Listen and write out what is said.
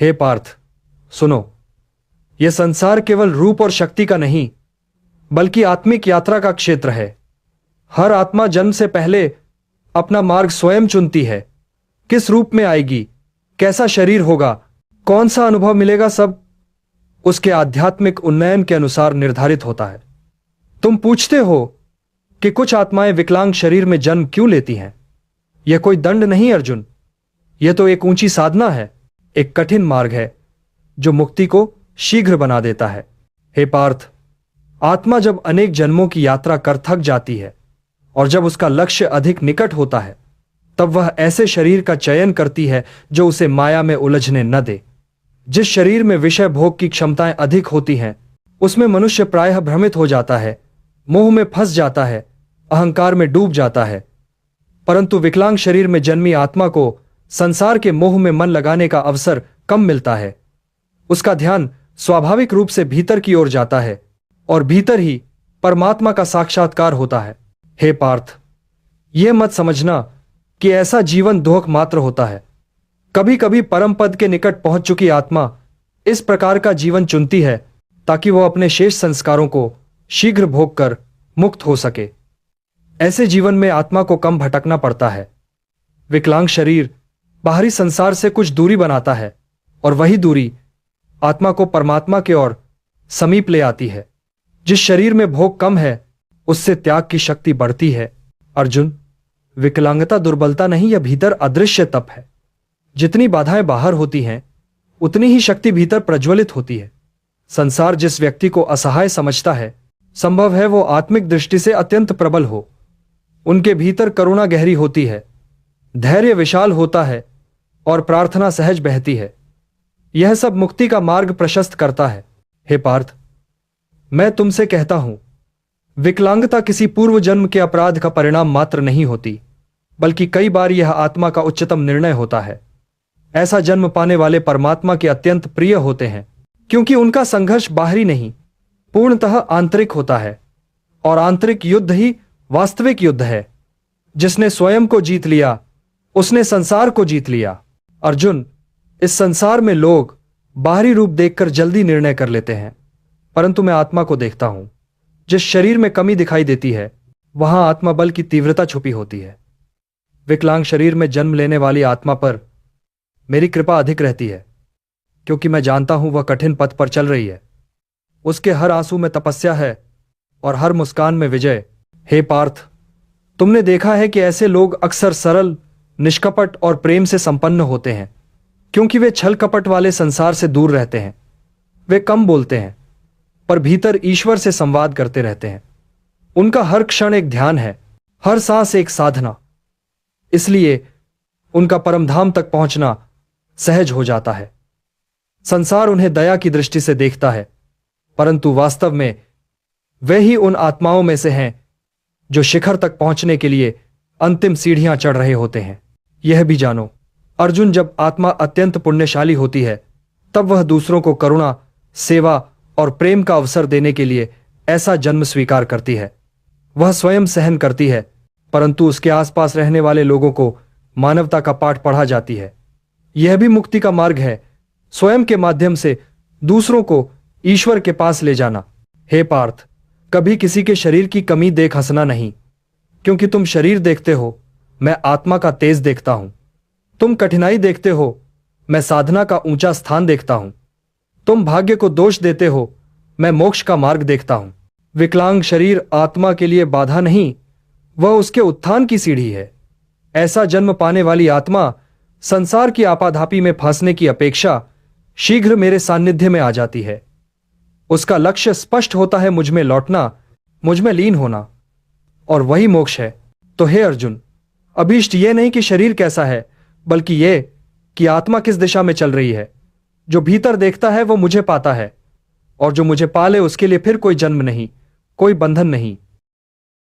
हे पार्थ, सुनो। यह संसार केवल रूप और शक्ति का नहीं, बल्कि आत्मिक यात्रा का क्षेत्र है। हर आत्मा जन्म से पहले अपना मार्ग स्वयं चुनती है। किस रूप में आएगी, कैसा शरीर होगा, कौन सा अनुभव मिलेगा, सब उसके आध्यात्मिक उन्नयन के अनुसार निर्धारित होता है। तुम पूछते हो कि कुछ आत्माएं विकलांग शरीर में जन्म क्यों लेती हैं। यह कोई दंड नहीं अर्जुन, यह तो एक ऊंची साधना है, एक कठिन मार्ग है जो मुक्ति को शीघ्र बना देता है। हे पार्थ, आत्मा जब अनेक जन्मों की यात्रा कर थक जाती है और जब उसका लक्ष्य अधिक निकट होता है, तब वह ऐसे शरीर का चयन करती है जो उसे माया में उलझने न दे। जिस शरीर में विषय भोग की क्षमताएं अधिक होती हैं, उसमें मनुष्य प्रायः भ्रमित हो जाता है, मोह में फंस जाता है, अहंकार में डूब जाता है। परंतु विकलांग शरीर में जन्मी आत्मा को संसार के मोह में मन लगाने का अवसर कम मिलता है। उसका ध्यान स्वाभाविक रूप से भीतर की ओर जाता है और भीतर ही परमात्मा का साक्षात्कार होता है। हे पार्थ, यह मत समझना कि ऐसा जीवन दोहक मात्र होता है। कभी कभी परम पद के निकट पहुंच चुकी आत्मा इस प्रकार का जीवन चुनती है ताकि वह अपने शेष संस्कारों को शीघ्र भोग कर मुक्त हो सके। ऐसे जीवन में आत्मा को कम भटकना पड़ता है। विकलांग शरीर बाहरी संसार से कुछ दूरी बनाता है और वही दूरी आत्मा को परमात्मा के ओर समीप ले आती है। जिस शरीर में भोग कम है, उससे त्याग की शक्ति बढ़ती है। अर्जुन, विकलांगता दुर्बलता नहीं, यह भीतर अदृश्य तप है। जितनी बाधाएं बाहर होती हैं, उतनी ही शक्ति भीतर प्रज्वलित होती है। संसार जिस व्यक्ति को असहाय समझता है, संभव है वो आत्मिक दृष्टि से अत्यंत प्रबल हो। उनके भीतर करुणा गहरी होती है, धैर्य विशाल होता है और प्रार्थना सहज बहती है। यह सब मुक्ति का मार्ग प्रशस्त करता है। हे पार्थ, मैं तुमसे कहता हूं, विकलांगता किसी पूर्व जन्म के अपराध का परिणाम मात्र नहीं होती, बल्कि कई बार यह आत्मा का उच्चतम निर्णय होता है। ऐसा जन्म पाने वाले परमात्मा के अत्यंत प्रिय होते हैं, क्योंकि उनका संघर्ष बाहरी नहीं, पूर्णतः आंतरिक होता है। और आंतरिक युद्ध ही वास्तविक युद्ध है। जिसने स्वयं को जीत लिया, उसने संसार को जीत लिया। अर्जुन, इस संसार में लोग बाहरी रूप देखकर जल्दी निर्णय कर लेते हैं, परंतु मैं आत्मा को देखता हूं। जिस शरीर में कमी दिखाई देती है, वहां आत्मा बल की तीव्रता छुपी होती है। विकलांग शरीर में जन्म लेने वाली आत्मा पर मेरी कृपा अधिक रहती है, क्योंकि मैं जानता हूं वह कठिन पथ पर चल रही है। उसके हर आंसू में तपस्या है और हर मुस्कान में विजय। हे पार्थ, तुमने देखा है कि ऐसे लोग अक्सर सरल, निष्कपट और प्रेम से संपन्न होते हैं, क्योंकि वे छल कपट वाले संसार से दूर रहते हैं। वे कम बोलते हैं, पर भीतर ईश्वर से संवाद करते रहते हैं। उनका हर क्षण एक ध्यान है, हर सांस एक साधना। इसलिए उनका परमधाम तक पहुंचना सहज हो जाता है। संसार उन्हें दया की दृष्टि से देखता है, परंतु वास्तव में वे ही उन आत्माओं में से हैं जो शिखर तक पहुंचने के लिए अंतिम सीढ़ियां चढ़ रहे होते हैं। यह भी जानो अर्जुन, जब आत्मा अत्यंत पुण्यशाली होती है, तब वह दूसरों को करुणा, सेवा और प्रेम का अवसर देने के लिए ऐसा जन्म स्वीकार करती है। वह स्वयं सहन करती है, परंतु उसके आसपास रहने वाले लोगों को मानवता का पाठ पढ़ा जाती है। यह भी मुक्ति का मार्ग है, स्वयं के माध्यम से दूसरों को ईश्वर के पास ले जाना। हे पार्थ, कभी किसी के शरीर की कमी देख हंसना नहीं, क्योंकि तुम शरीर देखते हो, मैं आत्मा का तेज देखता हूं। तुम कठिनाई देखते हो, मैं साधना का ऊंचा स्थान देखता हूं। तुम भाग्य को दोष देते हो, मैं मोक्ष का मार्ग देखता हूं। विकलांग शरीर आत्मा के लिए बाधा नहीं, वह उसके उत्थान की सीढ़ी है। ऐसा जन्म पाने वाली आत्मा संसार की आपाधापी में फंसने की अपेक्षा शीघ्र मेरे सान्निध्य में आ जाती है। उसका लक्ष्य स्पष्ट होता है, मुझ में लौटना, मुझ में लीन होना, और वही मोक्ष है। तो हे अर्जुन, अभीष्ट यह नहीं कि शरीर कैसा है, बल्कि यह कि आत्मा किस दिशा में चल रही है। जो भीतर देखता है वो मुझे पाता है, और जो मुझे पाले उसके लिए फिर कोई जन्म नहीं, कोई बंधन नहीं।